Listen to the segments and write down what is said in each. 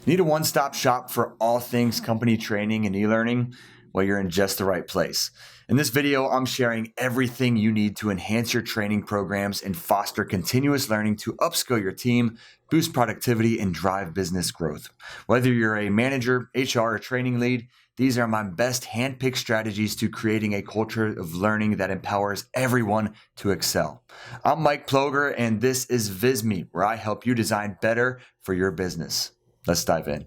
Need a one-stop shop for all things company training and e-learning? Well, you're in just the right place. In this video, I'm sharing everything you need to enhance your training programs and foster continuous learning to upskill your team, boost productivity, and drive business growth. Whether you're a manager, HR, or training lead, these are my best hand-picked strategies to creating a culture of learning that empowers everyone to excel. I'm Mike Ploger, and this is Visme, where I help you design better for your business. Let's dive in.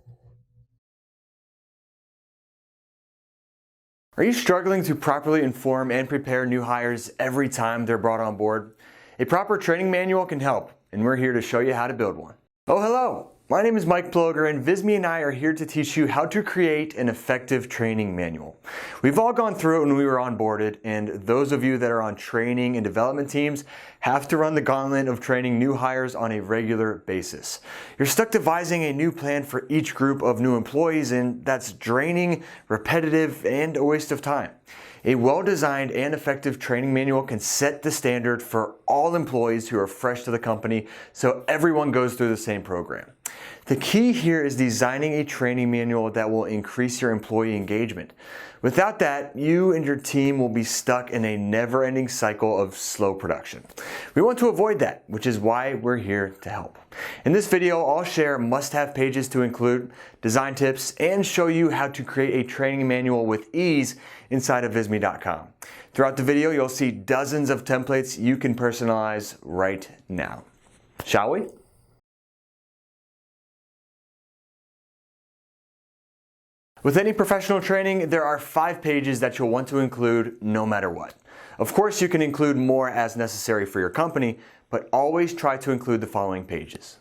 Are you struggling to properly inform and prepare new hires every time they're brought on board? A proper training manual can help, and we're here to show you how to build one. Oh, hello! My name is Mike Ploger, and Visme and I are here to teach you how to create an effective training manual. We've all gone through it when we were onboarded, and those of you that are on training and development teams have to run the gauntlet of training new hires on a regular basis. You're stuck devising a new plan for each group of new employees, and that's draining, repetitive, and a waste of time. A well-designed and effective training manual can set the standard for all employees who are fresh to the company, so everyone goes through the same program. The key here is designing a training manual that will increase your employee engagement. Without that, you and your team will be stuck in a never-ending cycle of slow production. We want to avoid that, which is why we're here to help. In this video, I'll share must-have pages to include, design tips, and show you how to create a training manual with ease inside of Visme.com. Throughout the video, you'll see dozens of templates you can personalize right now. Shall we? With any professional training, there are 5 pages that you'll want to include no matter what. Of course, you can include more as necessary for your company, but always try to include the following pages.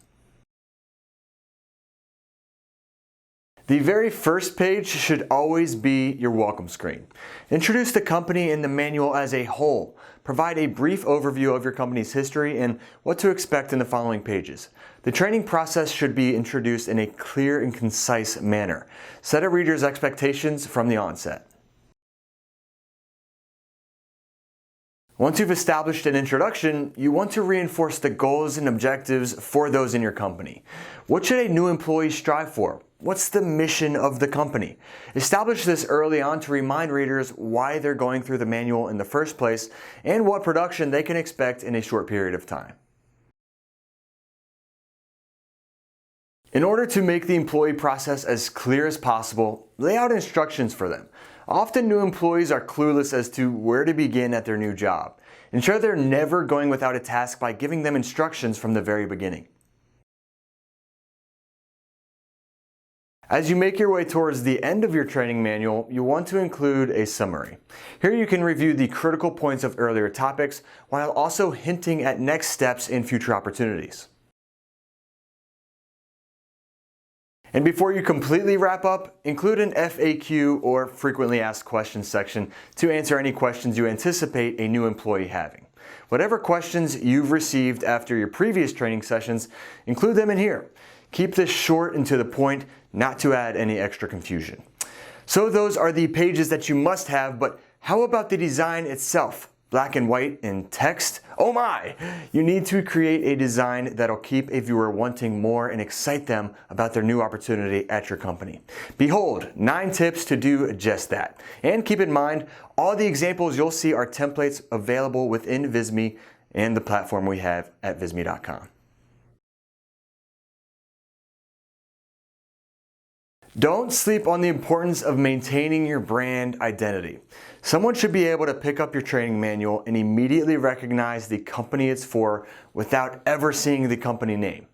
The very first page should always be your welcome screen. Introduce the company and the manual as a whole. Provide a brief overview of your company's history and what to expect in the following pages. The training process should be introduced in a clear and concise manner. Set a reader's expectations from the onset. Once you've established an introduction, you want to reinforce the goals and objectives for those in your company. What should a new employee strive for? What's the mission of the company? Establish this early on to remind readers why they're going through the manual in the first place and what production they can expect in a short period of time. In order to make the employee process as clear as possible, lay out instructions for them. Often new employees are clueless as to where to begin at their new job. Ensure they're never going without a task by giving them instructions from the very beginning. As you make your way towards the end of your training manual, you want to include a summary. Here you can review the critical points of earlier topics while also hinting at next steps in future opportunities. And before you completely wrap up, include an FAQ or frequently asked questions section to answer any questions you anticipate a new employee having. Whatever questions you've received after your previous training sessions, include them in here. Keep this short and to the point, not to add any extra confusion. So those are the pages that you must have, but how about the design itself? Black and white and text? Oh my! You need to create a design that'll keep a viewer wanting more and excite them about their new opportunity at your company. Behold, 9 tips to do just that. And keep in mind, all the examples you'll see are templates available within Visme and the platform we have at Visme.com. Don't sleep on the importance of maintaining your brand identity. Someone should be able to pick up your training manual and immediately recognize the company it's for without ever seeing the company name.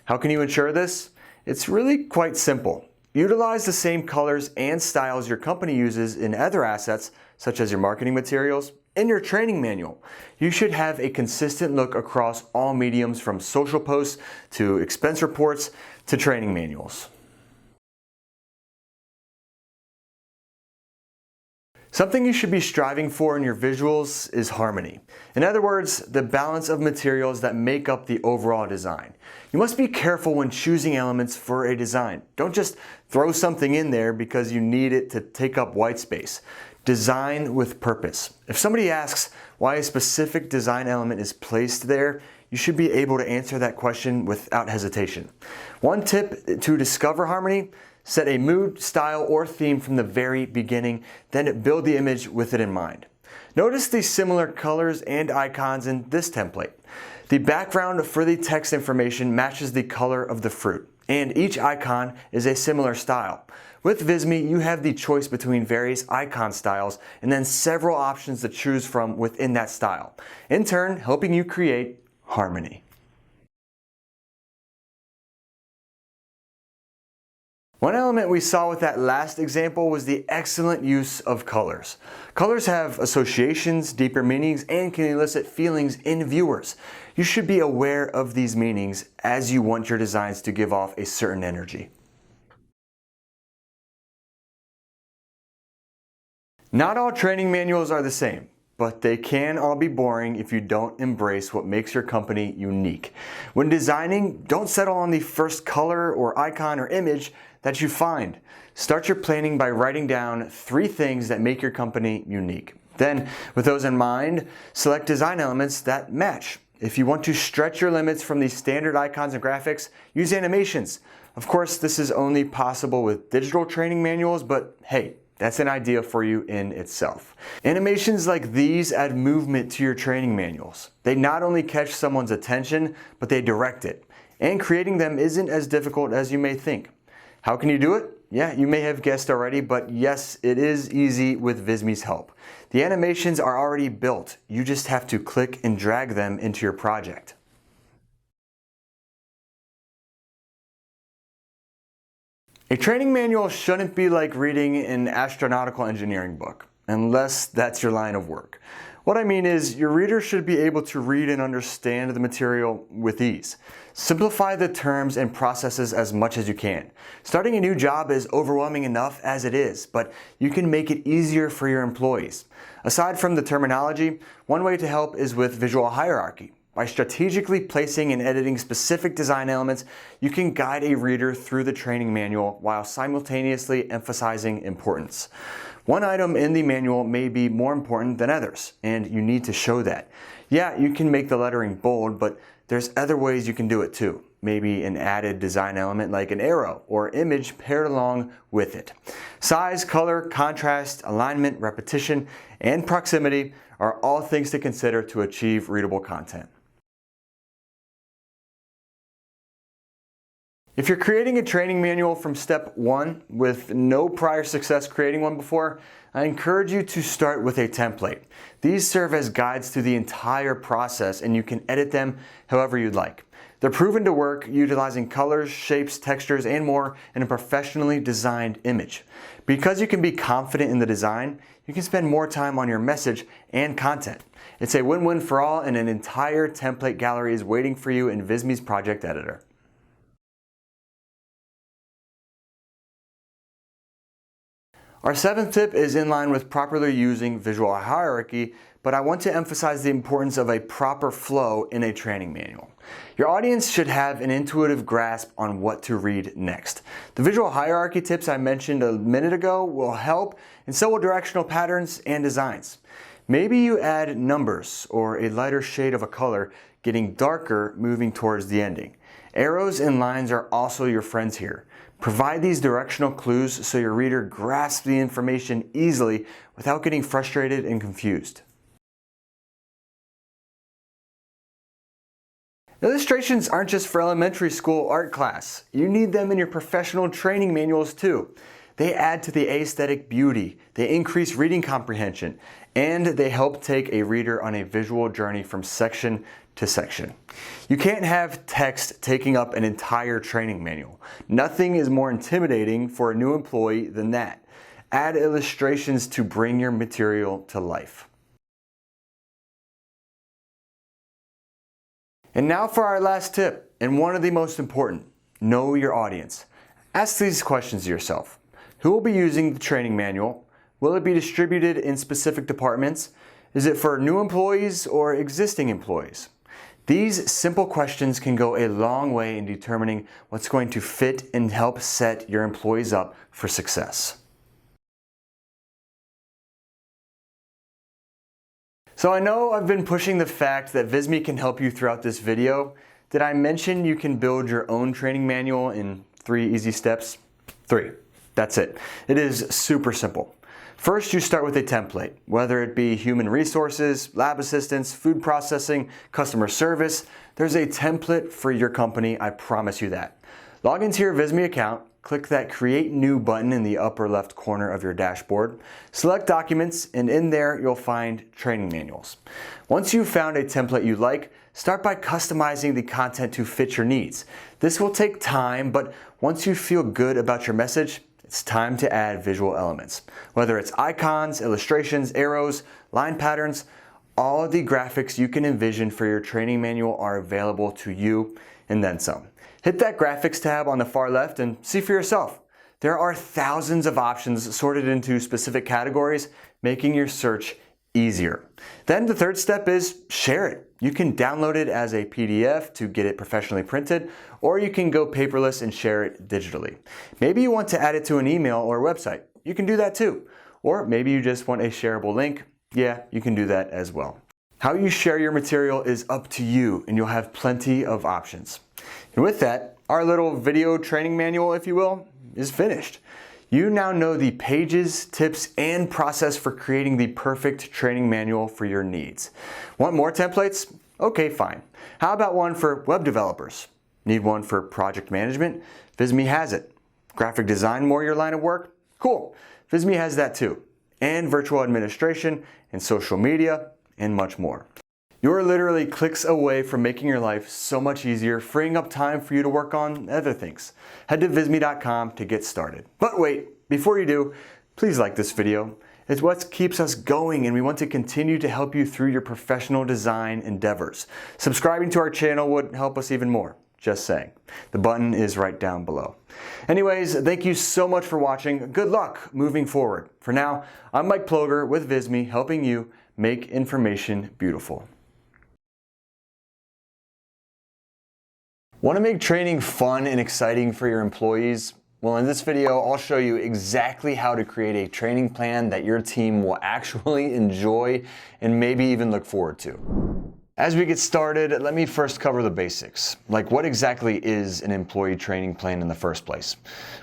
How can you ensure this? It's really quite simple. Utilize the same colors and styles your company uses in other assets, such as your marketing materials, in your training manual. You should have a consistent look across all mediums, from social posts to expense reports to training manuals. Something you should be striving for in your visuals is harmony. In other words, the balance of materials that make up the overall design. You must be careful when choosing elements for a design. Don't just throw something in there because you need it to take up white space. Design with purpose. If somebody asks why a specific design element is placed there, you should be able to answer that question without hesitation. One tip to discover harmony: set a mood, style, or theme from the very beginning, then build the image with it in mind. Notice the similar colors and icons in this template. The background for the text information matches the color of the fruit, and each icon is a similar style. With Visme, you have the choice between various icon styles and then several options to choose from within that style, in turn helping you create harmony. One element we saw with that last example was the excellent use of colors. Colors have associations, deeper meanings, and can elicit feelings in viewers. You should be aware of these meanings as you want your designs to give off a certain energy. Not all training manuals are the same, but they can all be boring if you don't embrace what makes your company unique. When designing, don't settle on the first color or icon or image that you find. Start your planning by writing down 3 things that make your company unique. Then, with those in mind, select design elements that match. If you want to stretch your limits from the standard icons and graphics, use animations. Of course, this is only possible with digital training manuals, but hey, that's an idea for you in itself. Animations like these add movement to your training manuals. They not only catch someone's attention, but they direct it. And creating them isn't as difficult as you may think. How can you do it? Yeah, you may have guessed already, but yes, it is easy with Visme's help. The animations are already built. You just have to click and drag them into your project. A training manual shouldn't be like reading an astronautical engineering book, unless that's your line of work. What I mean is, your reader should be able to read and understand the material with ease. Simplify the terms and processes as much as you can. Starting a new job is overwhelming enough as it is, but you can make it easier for your employees. Aside from the terminology, one way to help is with visual hierarchy. By strategically placing and editing specific design elements, you can guide a reader through the training manual while simultaneously emphasizing importance. One item in the manual may be more important than others, and you need to show that. Yeah, you can make the lettering bold, but there's other ways you can do it too. Maybe an added design element like an arrow or image paired along with it. Size, color, contrast, alignment, repetition, and proximity are all things to consider to achieve readable content. If you're creating a training manual from step 1 with no prior success creating one before, I encourage you to start with a template. These serve as guides through the entire process, and you can edit them however you'd like. They're proven to work utilizing colors, shapes, textures, and more in a professionally designed image. Because you can be confident in the design, you can spend more time on your message and content. It's a win-win for all, and an entire template gallery is waiting for you in Visme's project editor. Our 7th tip is in line with properly using visual hierarchy, but I want to emphasize the importance of a proper flow in a training manual. Your audience should have an intuitive grasp on what to read next. The visual hierarchy tips I mentioned a minute ago will help, and so will directional patterns and designs. Maybe you add numbers or a lighter shade of a color, getting darker moving towards the ending. Arrows and lines are also your friends here. Provide these directional clues so your reader grasps the information easily without getting frustrated and confused. Illustrations aren't just for elementary school art class. You need them in your professional training manuals too. They add to the aesthetic beauty, they increase reading comprehension, and they help take a reader on a visual journey from section to section. You can't have text taking up an entire training manual. Nothing is more intimidating for a new employee than that. Add illustrations to bring your material to life. And now for our last tip, and one of the most important: know your audience. Ask these questions to yourself. Who will be using the training manual? Will it be distributed in specific departments? Is it for new employees or existing employees? These simple questions can go a long way in determining what's going to fit and help set your employees up for success. So I know I've been pushing the fact that Visme can help you throughout this video. Did I mention you can build your own training manual in 3 easy steps? 3. That's it. It is super simple. First, you start with a template, whether it be human resources, lab assistance, food processing, customer service. There's a template for your company, I promise you that. Log into your Visme account, click that Create New button in the upper left corner of your dashboard, select Documents, and in there you'll find training manuals. Once you've found a template you like, start by customizing the content to fit your needs. This will take time, but once you feel good about your message, it's time to add visual elements. Whether it's icons, illustrations, arrows, line patterns, all of the graphics you can envision for your training manual are available to you and then some. Hit that graphics tab on the far left and see for yourself. There are thousands of options sorted into specific categories, making your search easier. Then the third step is share it. You can download it as a PDF to get it professionally printed, or you can go paperless and share it digitally. Maybe you want to add it to an email or website. You can do that too. Or maybe you just want a shareable link. Yeah, you can do that as well. How you share your material is up to you, and you'll have plenty of options. And with that, our little video training manual, if you will, is finished. You now know the pages, tips, and process for creating the perfect training manual for your needs. Want more templates? Okay, fine. How about one for web developers? Need one for project management? Visme has it. Graphic design more your line of work? Cool. Visme has that too. And virtual administration and social media and much more. You're literally clicks away from making your life so much easier, freeing up time for you to work on other things. Head to visme.com to get started. But wait, before you do, please like this video. It's what keeps us going, and we want to continue to help you through your professional design endeavors. Subscribing to our channel would help us even more. Just saying. The button is right down below. Anyways, thank you so much for watching. Good luck moving forward. For now, I'm Mike Ploger with Visme, helping you make information beautiful. Want to make training fun and exciting for your employees? Well, in this video, I'll show you exactly how to create a training plan that your team will actually enjoy and maybe even look forward to. As we get started, let me first cover the basics. Like, what exactly is an employee training plan in the first place?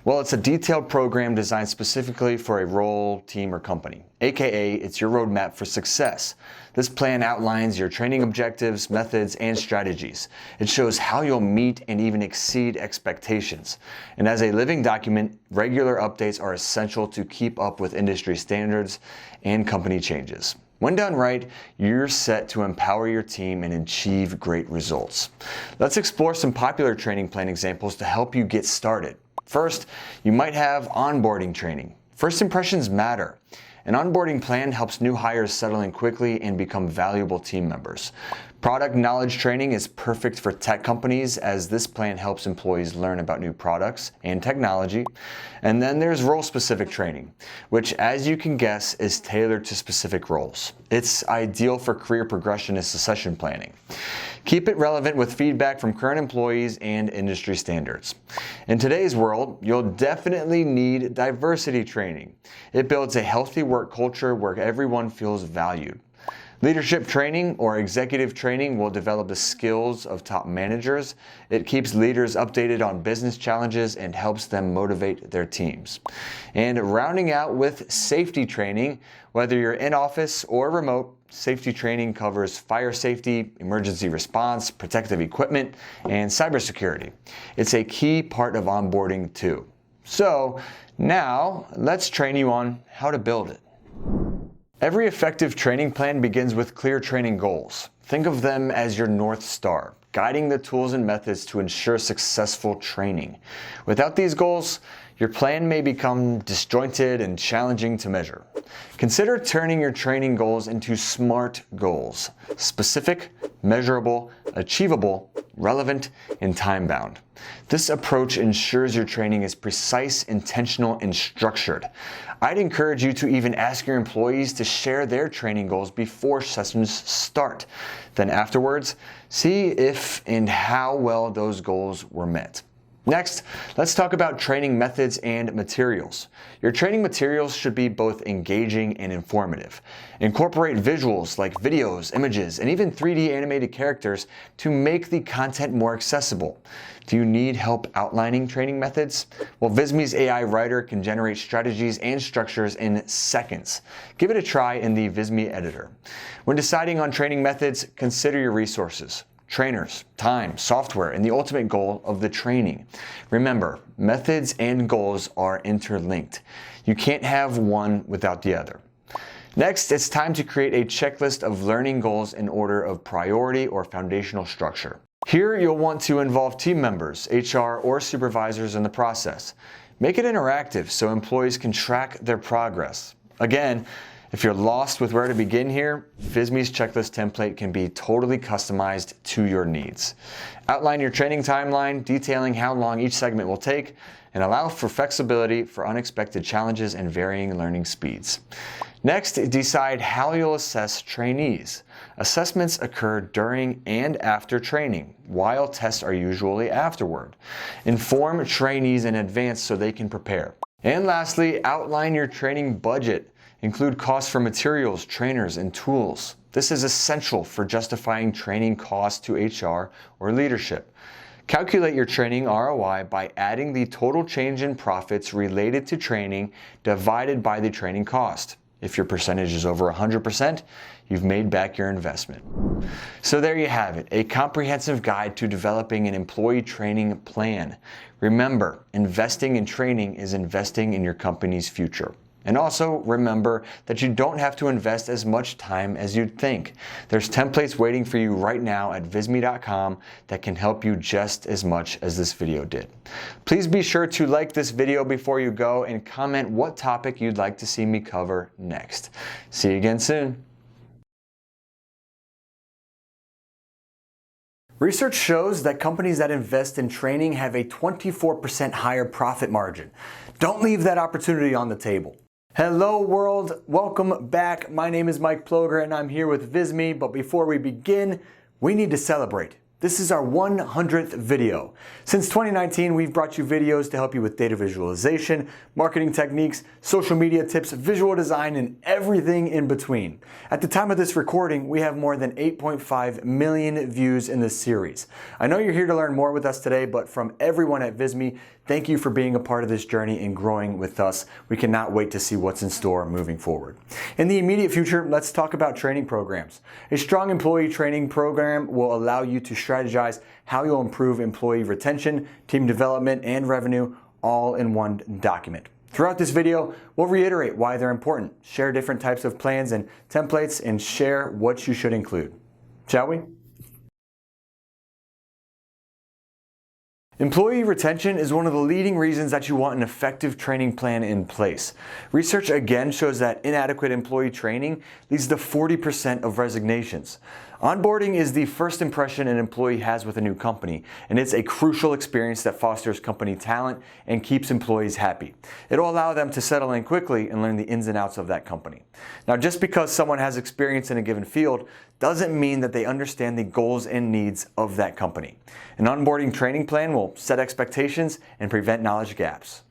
Well, it's a detailed program designed specifically for a role, team, or company. AKA, it's your roadmap for success. This plan outlines your training objectives, methods, and strategies. It shows how you'll meet and even exceed expectations. And as a living document, regular updates are essential to keep up with industry standards and company changes. When done right, you're set to empower your team and achieve great results. Let's explore some popular training plan examples to help you get started. First, you might have onboarding training. First impressions matter. An onboarding plan helps new hires settle in quickly and become valuable team members. Product knowledge training is perfect for tech companies, as this plan helps employees learn about new products and technology. And then there's role-specific training, which, as you can guess, is tailored to specific roles. It's ideal for career progression and succession planning. Keep it relevant with feedback from current employees and industry standards. In today's world, you'll definitely need diversity training. It builds a healthy work culture where everyone feels valued. Leadership training or executive training will develop the skills of top managers. It keeps leaders updated on business challenges and helps them motivate their teams. And rounding out with safety training, whether you're in office or remote, safety training covers fire safety, emergency response, protective equipment, and cybersecurity. It's a key part of onboarding too. So now let's train you on how to build it. Every effective training plan begins with clear training goals. Think of them as your North Star, guiding the tools and methods to ensure successful training. Without these goals, your plan may become disjointed and challenging to measure. Consider turning your training goals into SMART goals: specific, measurable, achievable, relevant, and time-bound. This approach ensures your training is precise, intentional, and structured. I'd encourage you to even ask your employees to share their training goals before sessions start. Then afterwards, see if and how well those goals were met. Next, let's talk about training methods and materials. Your training materials should be both engaging and informative. Incorporate visuals like videos, images, and even 3D animated characters to make the content more accessible. Do you need help outlining training methods? Well, Visme's AI Writer can generate strategies and structures in seconds. Give it a try in the Visme editor. When deciding on training methods, consider your resources. Trainers, time, software, and the ultimate goal of the training. Remember, methods and goals are interlinked. You can't have one without the other. Next, it's time to create a checklist of learning goals in order of priority or foundational structure. Here, you'll want to involve team members, HR, or supervisors in the process. Make it interactive so employees can track their progress. Again, if you're lost with where to begin here, Visme's checklist template can be totally customized to your needs. Outline your training timeline, detailing how long each segment will take, and allow for flexibility for unexpected challenges and varying learning speeds. Next, decide how you'll assess trainees. Assessments occur during and after training, while tests are usually afterward. Inform trainees in advance so they can prepare. And lastly, outline your training budget. Include costs for materials, trainers, and tools. This is essential for justifying training costs to HR or leadership. Calculate your training ROI by adding the total change in profits related to training divided by the training cost. If your percentage is over 100%, you've made back your investment. So there you have it, a comprehensive guide to developing an employee training plan. Remember, investing in training is investing in your company's future. And also remember that you don't have to invest as much time as you'd think. There's templates waiting for you right now at visme.com that can help you just as much as this video did. Please be sure to like this video before you go and comment what topic you'd like to see me cover next. See you again soon. Research shows that companies that invest in training have a 24% higher profit margin. Don't leave that opportunity on the table. Hello world, welcome back. My name is Mike Ploger and I'm here with Visme, but before we begin, we need to celebrate. This is our 100th video. Since 2019, we've brought you videos to help you with data visualization, marketing techniques, social media tips, visual design, and everything in between. At the time of this recording, we have more than 8.5 million views in this series. I know you're here to learn more with us today, but from everyone at Visme, thank you for being a part of this journey and growing with us. We cannot wait to see what's in store moving forward. In the immediate future, let's talk about training programs. A strong employee training program will allow you to strategize how you'll improve employee retention, team development, and revenue all in one document. Throughout this video, we'll reiterate why they're important, share different types of plans and templates, and share what you should include. Shall we? Employee retention is one of the leading reasons that you want an effective training plan in place. Research again shows that inadequate employee training leads to 40% of resignations. Onboarding is the first impression an employee has with a new company, and it's a crucial experience that fosters company talent and keeps employees happy. It'll allow them to settle in quickly and learn the ins and outs of that company. Now, just because someone has experience in a given field doesn't mean that they understand the goals and needs of that company. An onboarding training plan will set expectations and prevent knowledge gaps.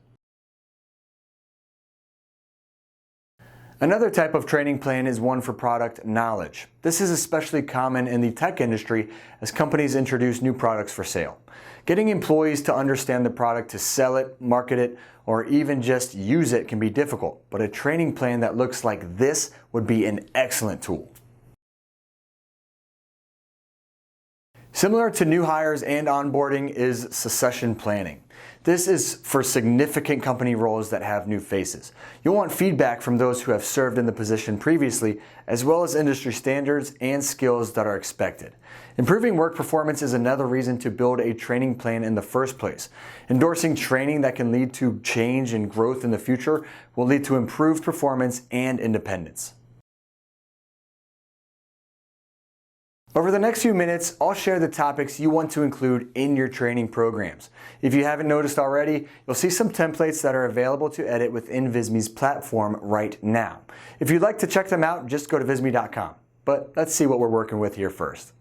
Another type of training plan is one for product knowledge. This is especially common in the tech industry as companies introduce new products for sale. Getting employees to understand the product, to sell it, market it, or even just use it can be difficult, but a training plan that looks like this would be an excellent tool. Similar to new hires and onboarding is succession planning. This is for significant company roles that have new faces. You'll want feedback from those who have served in the position previously, as well as industry standards and skills that are expected. Improving work performance is another reason to build a training plan in the first place. Endorsing training that can lead to change and growth in the future will lead to improved performance and independence. Over the next few minutes, I'll share the topics you want to include in your training programs. If you haven't noticed already, you'll see some templates that are available to edit within Visme's platform right now. If you'd like to check them out, just go to visme.com. But let's see what we're working with here first.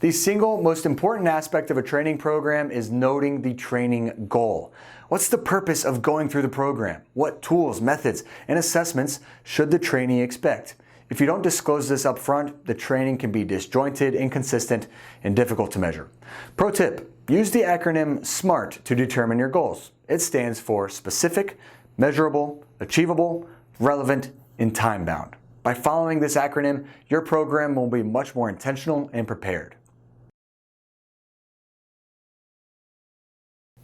The single most important aspect of a training program is noting the training goal. What's the purpose of going through the program? What tools, methods, and assessments should the trainee expect? If you don't disclose this up front, the training can be disjointed, inconsistent, and difficult to measure. Pro tip, use the acronym SMART to determine your goals. It stands for specific, measurable, achievable, relevant, and time-bound. By following this acronym, your program will be much more intentional and prepared.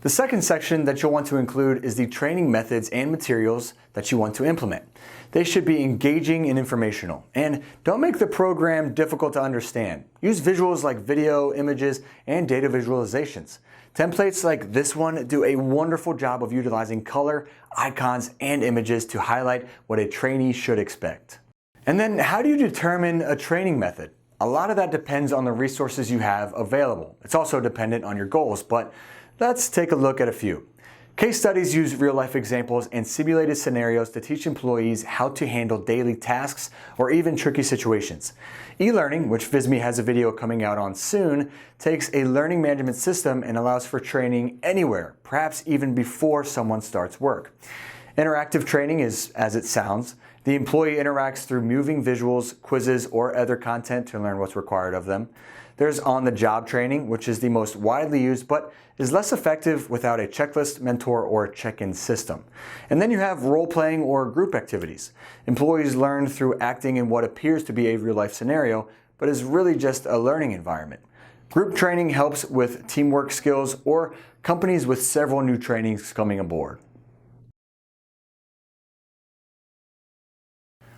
The second section that you'll want to include is the training methods and materials that you want to implement. They should be engaging and informational, and don't make the program difficult to understand. Use visuals like video, images, and data visualizations. Templates like this one do a wonderful job of utilizing color, icons, and images to highlight what a trainee should expect. And then how do you determine a training method? A lot of that depends on the resources you have available. It's also dependent on your goals, but let's take a look at a few. Case studies use real-life examples and simulated scenarios to teach employees how to handle daily tasks or even tricky situations. E-learning, which Visme has a video coming out on soon, takes a learning management system and allows for training anywhere, perhaps even before someone starts work. Interactive training is as it sounds. The employee interacts through moving visuals, quizzes, or other content to learn what's required of them. There's on-the-job training, which is the most widely used but is less effective without a checklist, mentor, or check-in system. And then you have role-playing or group activities. Employees learn through acting in what appears to be a real-life scenario, but is really just a learning environment. Group training helps with teamwork skills or companies with several new trainings coming aboard.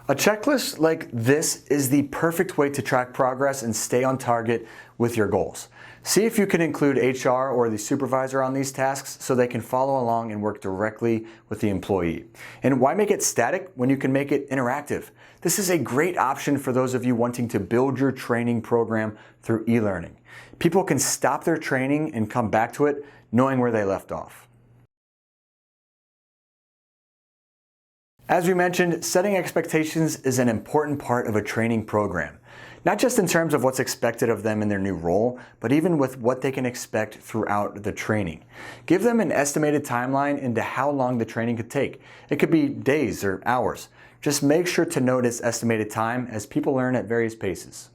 A checklist like this is the perfect way to track progress and stay on target with your goals. See if you can include HR or the supervisor on these tasks so they can follow along and work directly with the employee. And why make it static when you can make it interactive? This is a great option for those of you wanting to build your training program through e-learning. People can stop their training and come back to it knowing where they left off. As we mentioned, setting expectations is an important part of a training program. Not just in terms of what's expected of them in their new role, but even with what they can expect throughout the training. Give them an estimated timeline into how long the training could take. It could be days or hours. Just make sure to note its estimated time as people learn at various paces.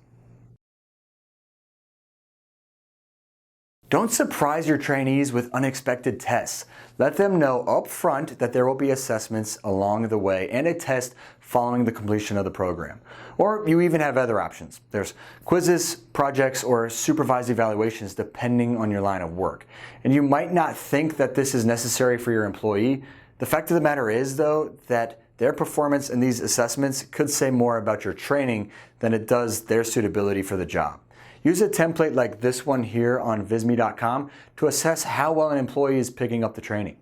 Don't surprise your trainees with unexpected tests. Let them know up front that there will be assessments along the way and a test following the completion of the program. Or you even have other options. There's quizzes, projects, or supervised evaluations depending on your line of work. And you might not think that this is necessary for your employee. The fact of the matter is, though, that their performance in these assessments could say more about your training than it does their suitability for the job. Use a template like this one here on Visme.com to assess how well an employee is picking up the training.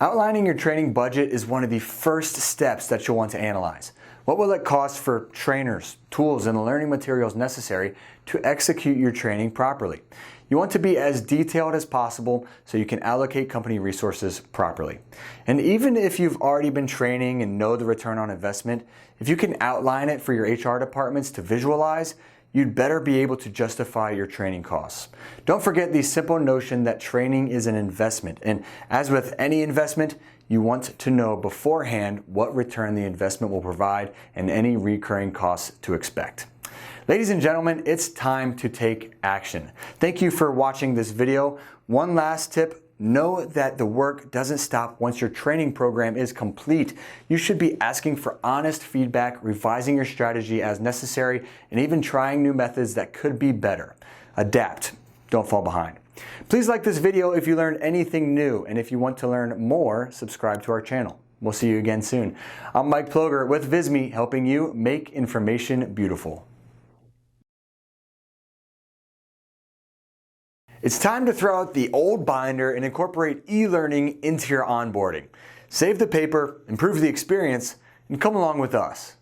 Outlining your training budget is one of the first steps that you'll want to analyze. What will it cost for trainers, tools, and the learning materials necessary to execute your training properly? You want to be as detailed as possible so you can allocate company resources properly. And even if you've already been training and know the return on investment, if you can outline it for your HR departments to visualize, you'd better be able to justify your training costs. Don't forget the simple notion that training is an investment, and as with any investment, you want to know beforehand what return the investment will provide and any recurring costs to expect. Ladies and gentlemen, it's time to take action. Thank you for watching this video. One last tip. Know that the work doesn't stop once your training program is complete. You should be asking for honest feedback, revising your strategy as necessary, and even trying new methods that could be better. Adapt. Don't fall behind. Please like this video if you learned anything new, and if you want to learn more, subscribe to our channel. We'll see you again soon. I'm Mike Ploger with Visme, helping you make information beautiful. It's time to throw out the old binder and incorporate e-learning into your onboarding. Save the paper, improve the experience, and come along with us.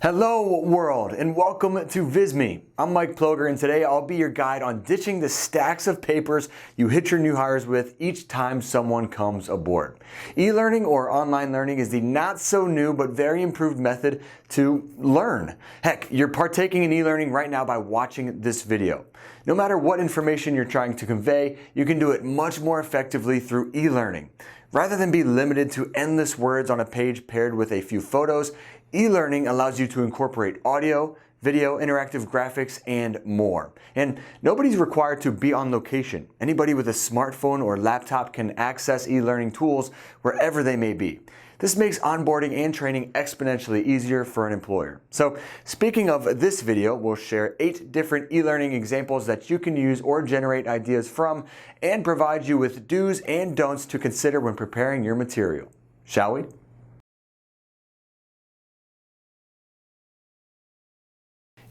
Hello world and welcome to Visme. I'm Mike Ploger and today I'll be your guide on ditching the stacks of papers you hit your new hires with each time someone comes aboard. E-learning or online learning is the not so new but very improved method to learn. Heck, you're partaking in e-learning right now by watching this video. No matter what information you're trying to convey, you can do it much more effectively through e-learning. Rather than be limited to endless words on a page paired with a few photos, e-learning allows you to incorporate audio, video, interactive graphics, and more. And nobody's required to be on location. Anybody with a smartphone or laptop can access e-learning tools wherever they may be. This makes onboarding and training exponentially easier for an employer. So speaking of this video, we'll share 8 different e-learning examples that you can use or generate ideas from and provide you with do's and don'ts to consider when preparing your material. Shall we?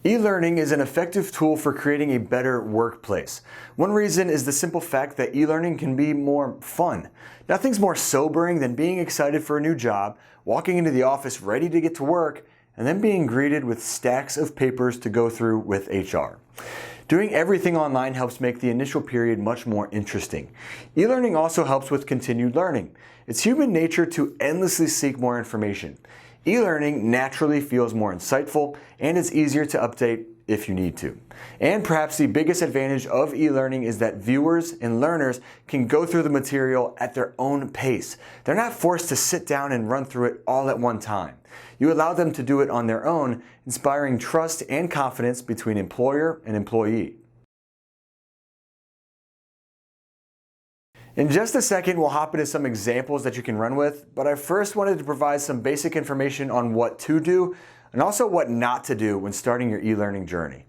E-learning is an effective tool for creating a better workplace. One reason is the simple fact that e-learning can be more fun. Nothing's more sobering than being excited for a new job, walking into the office ready to get to work, and then being greeted with stacks of papers to go through with HR. Doing everything online helps make the initial period much more interesting. E-learning also helps with continued learning. It's human nature to endlessly seek more information. E-learning naturally feels more insightful and it's easier to update if you need to. And perhaps the biggest advantage of e-learning is that viewers and learners can go through the material at their own pace. They're not forced to sit down and run through it all at one time. You allow them to do it on their own, inspiring trust and confidence between employer and employee. In just a second, we'll hop into some examples that you can run with, but I first wanted to provide some basic information on what to do and also what not to do when starting your e-learning journey.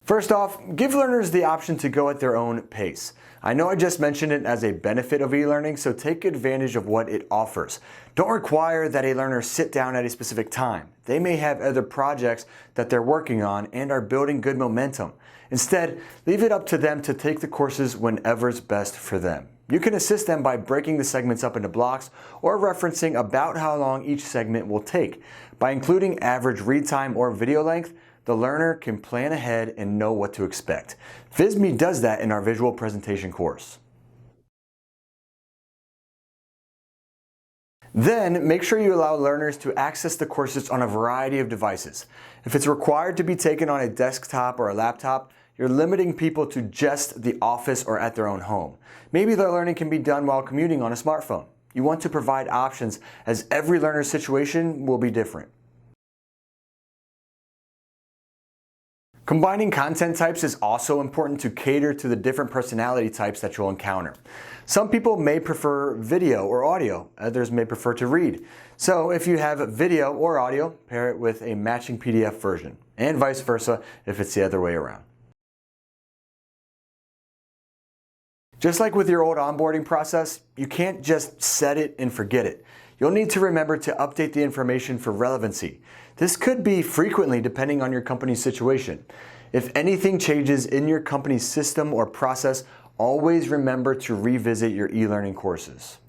First off, give learners the option to go at their own pace. I know I just mentioned it as a benefit of e-learning, so take advantage of what it offers. Don't require that a learner sit down at a specific time. They may have other projects that they're working on and are building good momentum. Instead, leave it up to them to take the courses whenever's best for them. You can assist them by breaking the segments up into blocks or referencing about how long each segment will take. By including average read time or video length, the learner can plan ahead and know what to expect. Visme does that in our visual presentation course. Then, make sure you allow learners to access the courses on a variety of devices. If it's required to be taken on a desktop or a laptop, you're limiting people to just the office or at their own home. Maybe their learning can be done while commuting on a smartphone. You want to provide options as every learner's situation will be different. Combining content types is also important to cater to the different personality types that you'll encounter. Some people may prefer video or audio, others may prefer to read. So if you have video or audio, pair it with a matching PDF version, and vice versa if it's the other way around. Just like with your old onboarding process, you can't just set it and forget it. You'll need to remember to update the information for relevancy. This could be frequently depending on your company's situation. If anything changes in your company's system or process, always remember to revisit your e-learning courses.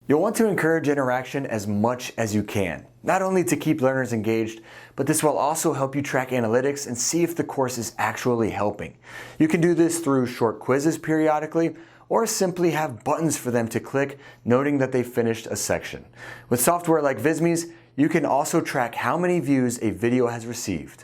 You'll want to encourage interaction as much as you can, not only to keep learners engaged, but this will also help you track analytics and see if the course is actually helping. You can do this through short quizzes periodically, or simply have buttons for them to click, noting that they finished a section. With software like Visme's, you can also track how many views a video has received.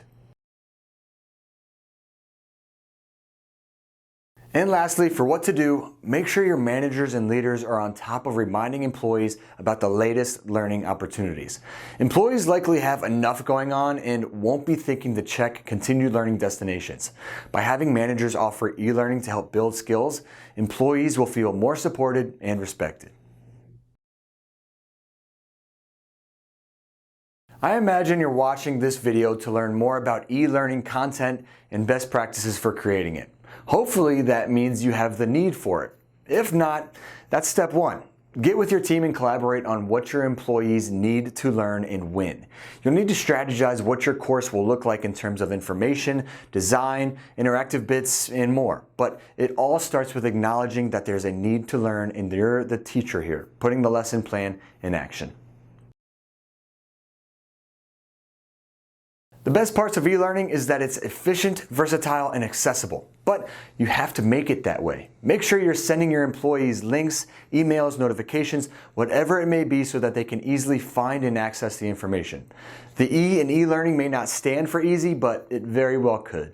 And lastly, for what to do, make sure your managers and leaders are on top of reminding employees about the latest learning opportunities. Employees likely have enough going on and won't be thinking to check continued learning destinations. By having managers offer e-learning to help build skills, employees will feel more supported and respected. I imagine you're watching this video to learn more about e-learning content and best practices for creating it. Hopefully that means you have the need for it. If not, that's step 1. Get with your team and collaborate on what your employees need to learn and when. You'll need to strategize what your course will look like in terms of information, design, interactive bits, and more. But it all starts with acknowledging that there's a need to learn and you're the teacher here, putting the lesson plan in action. The best parts of e-learning is that it's efficient, versatile, and accessible. But you have to make it that way. Make sure you're sending your employees links, emails, notifications, whatever it may be so that they can easily find and access the information. The E in e-learning may not stand for easy, but it very well could.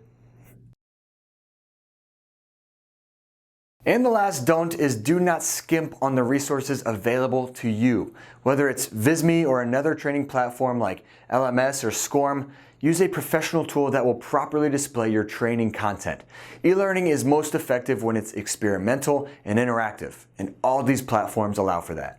And the last don't is do not skimp on the resources available to you. Whether it's Visme or another training platform like LMS or SCORM, use a professional tool that will properly display your training content. E-learning is most effective when it's experimental and interactive, and all these platforms allow for that.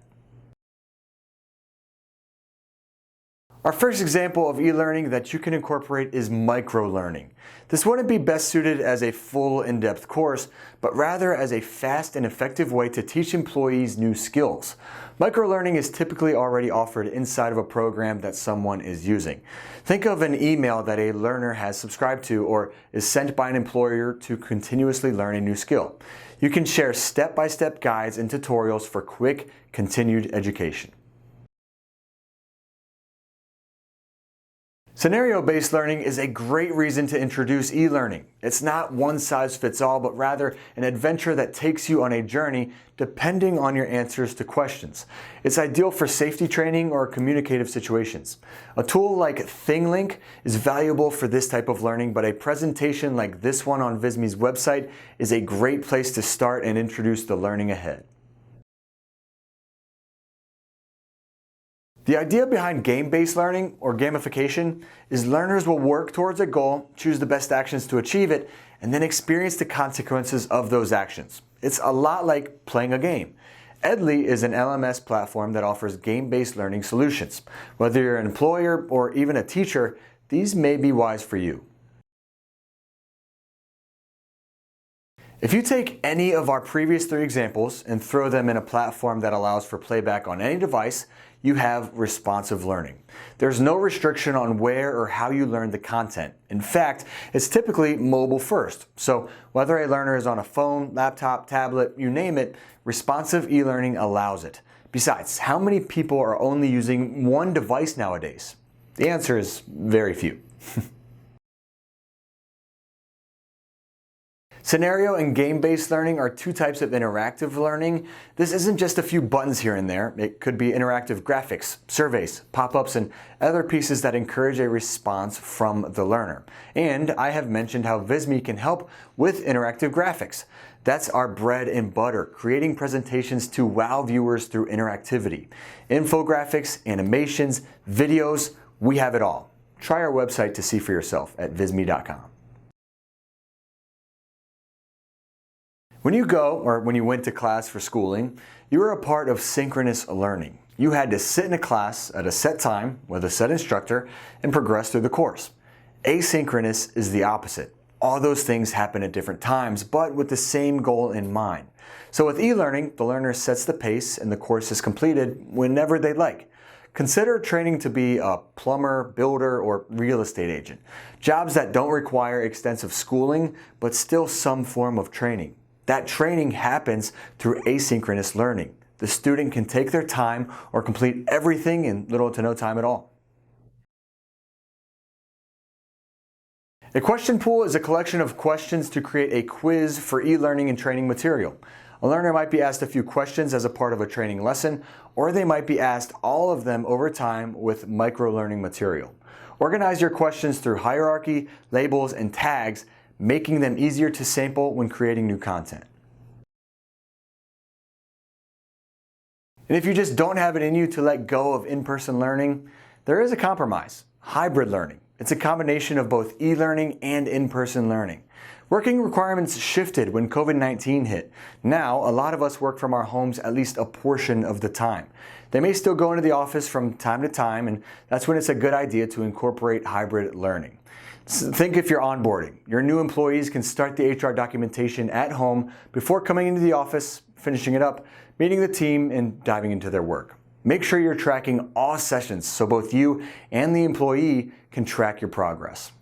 Our first example of e-learning that you can incorporate is micro-learning. This wouldn't be best suited as a full in-depth course, but rather as a fast and effective way to teach employees new skills. Micro-learning is typically already offered inside of a program that someone is using. Think of an email that a learner has subscribed to or is sent by an employer to continuously learn a new skill. You can share step-by-step guides and tutorials for quick, continued education. Scenario-based learning is a great reason to introduce e-learning. It's not one size fits all, but rather an adventure that takes you on a journey depending on your answers to questions. It's ideal for safety training or communicative situations. A tool like ThingLink is valuable for this type of learning, but a presentation like this one on Visme's website is a great place to start and introduce the learning ahead. The idea behind game-based learning, or gamification, is learners will work towards a goal, choose the best actions to achieve it, and then experience the consequences of those actions. It's a lot like playing a game. Edly is an LMS platform that offers game-based learning solutions. Whether you're an employer or even a teacher, these may be wise for you. If you take any of our previous 3 examples and throw them in a platform that allows for playback on any device, you have responsive learning. There's no restriction on where or how you learn the content. In fact, it's typically mobile first. So whether a learner is on a phone, laptop, tablet, you name it, responsive e-learning allows it. Besides, how many people are only using one device nowadays? The answer is very few. Scenario and game-based learning are 2 types of interactive learning. This isn't just a few buttons here and there. It could be interactive graphics, surveys, pop-ups, and other pieces that encourage a response from the learner. And I have mentioned how Visme can help with interactive graphics. That's our bread and butter, creating presentations to wow viewers through interactivity. Infographics, animations, videos, we have it all. Try our website to see for yourself at visme.com. When you go, or when you went to class for schooling, you were a part of synchronous learning. You had to sit in a class at a set time with a set instructor and progress through the course. Asynchronous is the opposite. All those things happen at different times, but with the same goal in mind. So with e-learning, the learner sets the pace and the course is completed whenever they'd like. Consider training to be a plumber, builder, or real estate agent. Jobs that don't require extensive schooling, but still some form of training. That training happens through asynchronous learning. The student can take their time or complete everything in little to no time at all. A question pool is a collection of questions to create a quiz for e-learning and training material. A learner might be asked a few questions as a part of a training lesson, or they might be asked all of them over time with micro-learning material. Organize your questions through hierarchy, labels, and tags, making them easier to sample when creating new content. And if you just don't have it in you to let go of in-person learning, there is a compromise: hybrid learning. It's a combination of both e-learning and in-person learning. Working requirements shifted when COVID-19 hit. Now, a lot of us work from our homes at least a portion of the time. They may still go into the office from time to time, and that's when it's a good idea to incorporate hybrid learning. Think if you're onboarding. Your new employees can start the HR documentation at home before coming into the office, finishing it up, meeting the team and diving into their work. Make sure you're tracking all sessions so both you and the employee can track your progress.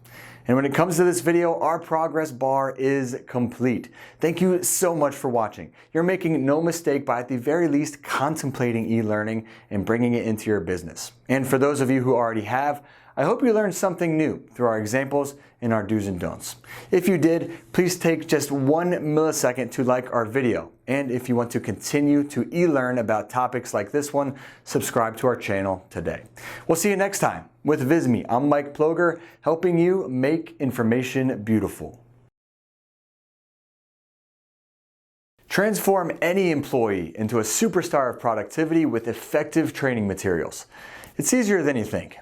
And when it comes to this video, our progress bar is complete. Thank you so much for watching. You're making no mistake by at the very least contemplating e-learning and bringing it into your business. And for those of you who already have, I hope you learned something new through our examples and our do's and don'ts. If you did, please take just 1 millisecond to like our video. And if you want to continue to e-learn about topics like this one, subscribe to our channel today. We'll see you next time. With Visme, I'm Mike Ploger, helping you make information beautiful. Transform any employee into a superstar of productivity with effective training materials. It's easier than you think.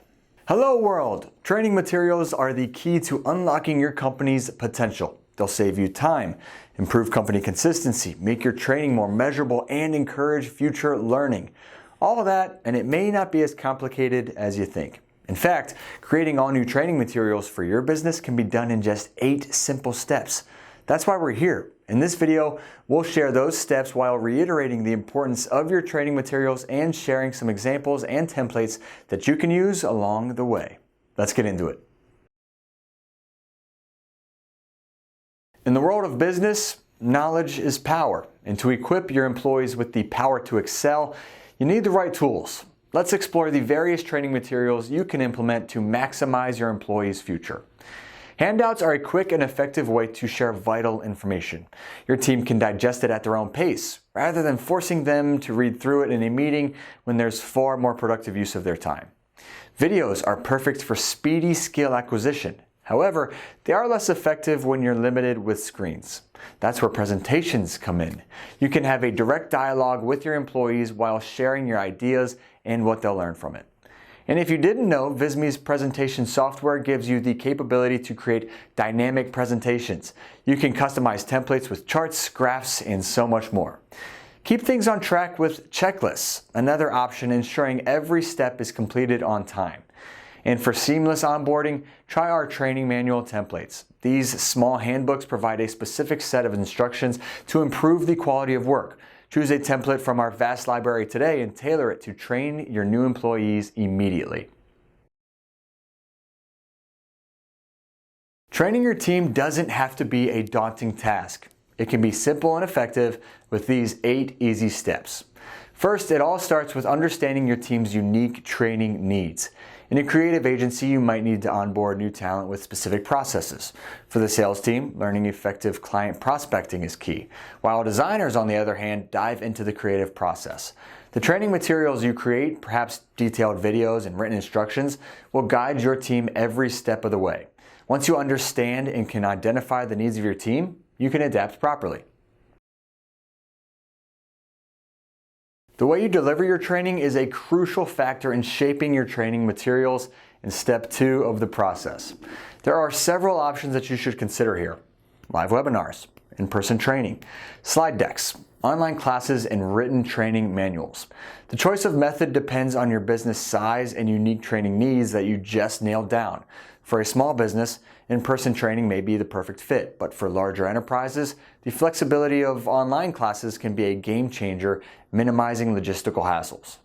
Hello world! Training materials are the key to unlocking your company's potential. They'll save you time, improve company consistency, make your training more measurable, and encourage future learning. All of that, and it may not be as complicated as you think. In fact, creating all new training materials for your business can be done in just 8 simple steps. That's why we're here. In this video, we'll share those steps while reiterating the importance of your training materials and sharing some examples and templates that you can use along the way. Let's get into it. In the world of business, knowledge is power, and to equip your employees with the power to excel, you need the right tools. Let's explore the various training materials you can implement to maximize your employees' future. Handouts are a quick and effective way to share vital information. Your team can digest it at their own pace, rather than forcing them to read through it in a meeting when there's far more productive use of their time. Videos are perfect for speedy skill acquisition. However, they are less effective when you're limited with screens. That's where presentations come in. You can have a direct dialogue with your employees while sharing your ideas and what they'll learn from it. And if you didn't know, Visme's presentation software gives you the capability to create dynamic presentations. You can customize templates with charts, graphs, and so much more. Keep things on track with checklists, another option ensuring every step is completed on time. And for seamless onboarding, try our training manual templates. These small handbooks provide a specific set of instructions to improve the quality of work. Choose a template from our vast library today and tailor it to train your new employees immediately. Training your team doesn't have to be a daunting task. It can be simple and effective with these 8 easy steps. First, it all starts with understanding your team's unique training needs. In a creative agency, you might need to onboard new talent with specific processes. For the sales team, learning effective client prospecting is key, while designers, on the other hand, dive into the creative process. The training materials you create, perhaps detailed videos and written instructions, will guide your team every step of the way. Once you understand and can identify the needs of your team, you can adapt properly. The way you deliver your training is a crucial factor in shaping your training materials in step 2 of the process. There are several options that you should consider here: live webinars, in-person training, slide decks, online classes, and written training manuals. The choice of method depends on your business size and unique training needs that you just nailed down. For a small business, in-person training may be the perfect fit, but for larger enterprises, the flexibility of online classes can be a game changer, minimizing logistical hassles.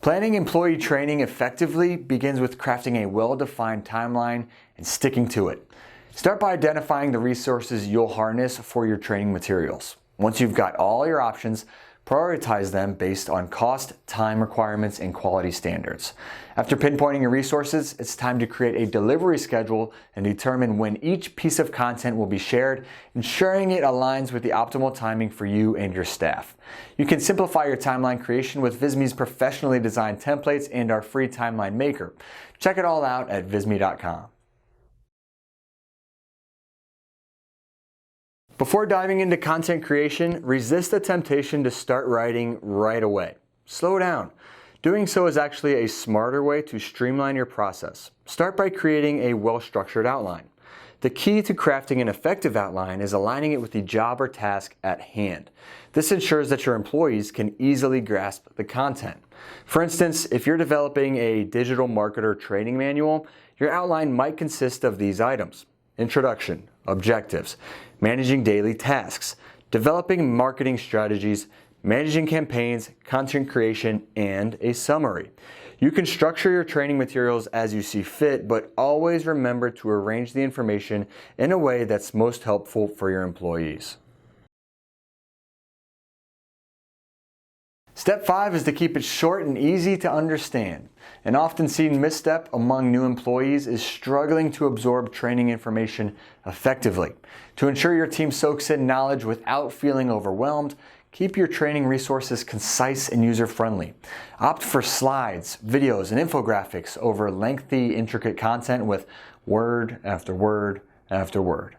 Planning employee training effectively begins with crafting a well-defined timeline and sticking to it. Start by identifying the resources you'll harness for your training materials. Once you've got all your options, prioritize them based on cost, time requirements, and quality standards. After pinpointing your resources, it's time to create a delivery schedule and determine when each piece of content will be shared, ensuring it aligns with the optimal timing for you and your staff. You can simplify your timeline creation with Visme's professionally designed templates and our free timeline maker. Check it all out at visme.com. Before diving into content creation, resist the temptation to start writing right away. Slow down. Doing so is actually a smarter way to streamline your process. Start by creating a well-structured outline. The key to crafting an effective outline is aligning it with the job or task at hand. This ensures that your employees can easily grasp the content. For instance, if you're developing a digital marketer training manual, your outline might consist of these items: introduction, objectives, managing daily tasks, developing marketing strategies, managing campaigns, content creation, and a summary. You can structure your training materials as you see fit, but always remember to arrange the information in a way that's most helpful for your employees. Step 5 is to keep it short and easy to understand. An often seen misstep among new employees is struggling to absorb training information effectively. To ensure your team soaks in knowledge without feeling overwhelmed, keep your training resources concise and user-friendly. Opt for slides, videos, and infographics over lengthy, intricate content with word after word after word.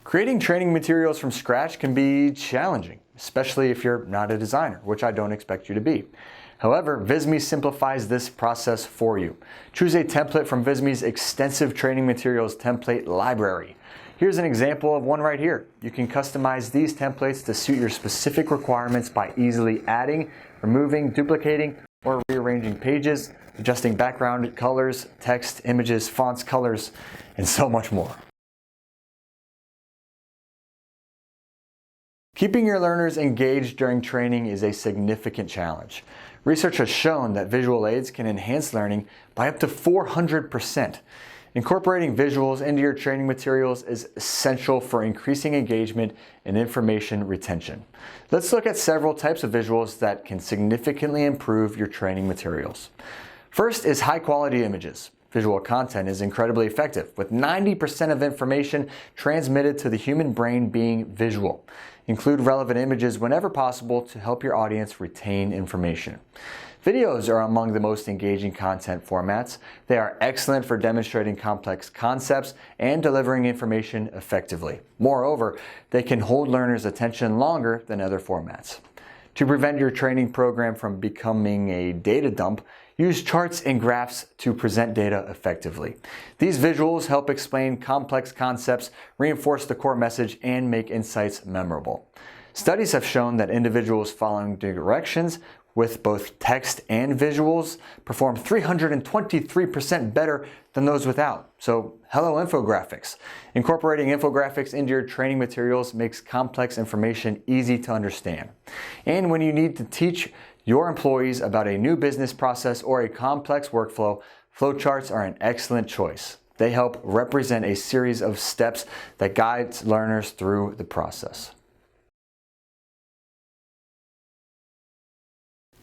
Creating training materials from scratch can be challenging, especially if you're not a designer, which I don't expect you to be. However, Visme simplifies this process for you. Choose a template from Visme's extensive training materials template library. Here's an example of one right here. You can customize these templates to suit your specific requirements by easily adding, removing, duplicating, or rearranging pages, adjusting background colors, text, images, fonts, colors, and so much more. Keeping your learners engaged during training is a significant challenge. Research has shown that visual aids can enhance learning by up to 400%. Incorporating visuals into your training materials is essential for increasing engagement and information retention. Let's look at several types of visuals that can significantly improve your training materials. First is high-quality images. Visual content is incredibly effective, with 90% of information transmitted to the human brain being visual. Include relevant images whenever possible to help your audience retain information. Videos are among the most engaging content formats. They are excellent for demonstrating complex concepts and delivering information effectively. Moreover, they can hold learners' attention longer than other formats. To prevent your training program from becoming a data dump, use charts and graphs to present data effectively. These visuals help explain complex concepts, reinforce the core message, and make insights memorable. Studies have shown that individuals following directions with both text and visuals perform 323% better than those without. So, hello infographics. Incorporating infographics into your training materials makes complex information easy to understand. And when you need to teach your employees about a new business process or a complex workflow, flowcharts are an excellent choice. They help represent a series of steps that guides learners through the process.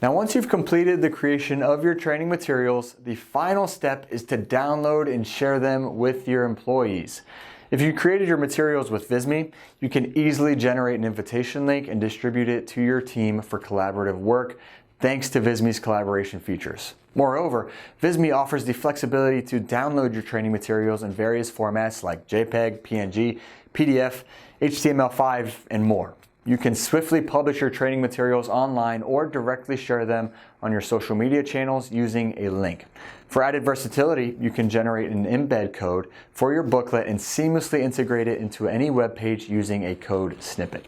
Now, once you've completed the creation of your training materials, the final step is to download and share them with your employees. If you created your materials with Visme, you can easily generate an invitation link and distribute it to your team for collaborative work, thanks to Visme's collaboration features. Moreover, Visme offers the flexibility to download your training materials in various formats like JPEG, PNG, PDF, HTML5, and more. You can swiftly publish your training materials online or directly share them on your social media channels using a link. For added versatility, you can generate an embed code for your booklet and seamlessly integrate it into any web page using a code snippet.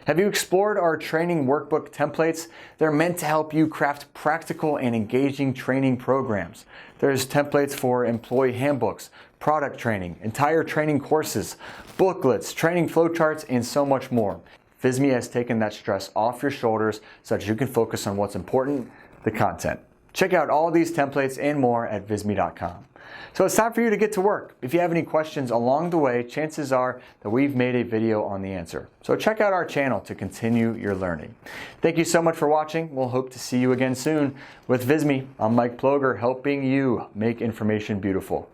Have you explored our training workbook templates? They're meant to help you craft practical and engaging training programs. There's templates for employee handbooks, product training, entire training courses, booklets, training flowcharts, and so much more. Visme has taken that stress off your shoulders so that you can focus on what's important, the content. Check out all these templates and more at visme.com. So it's time for you to get to work. If you have any questions along the way, chances are that we've made a video on the answer. So check out our channel to continue your learning. Thank you so much for watching. We'll hope to see you again soon. With Visme, I'm Mike Ploger, helping you make information beautiful.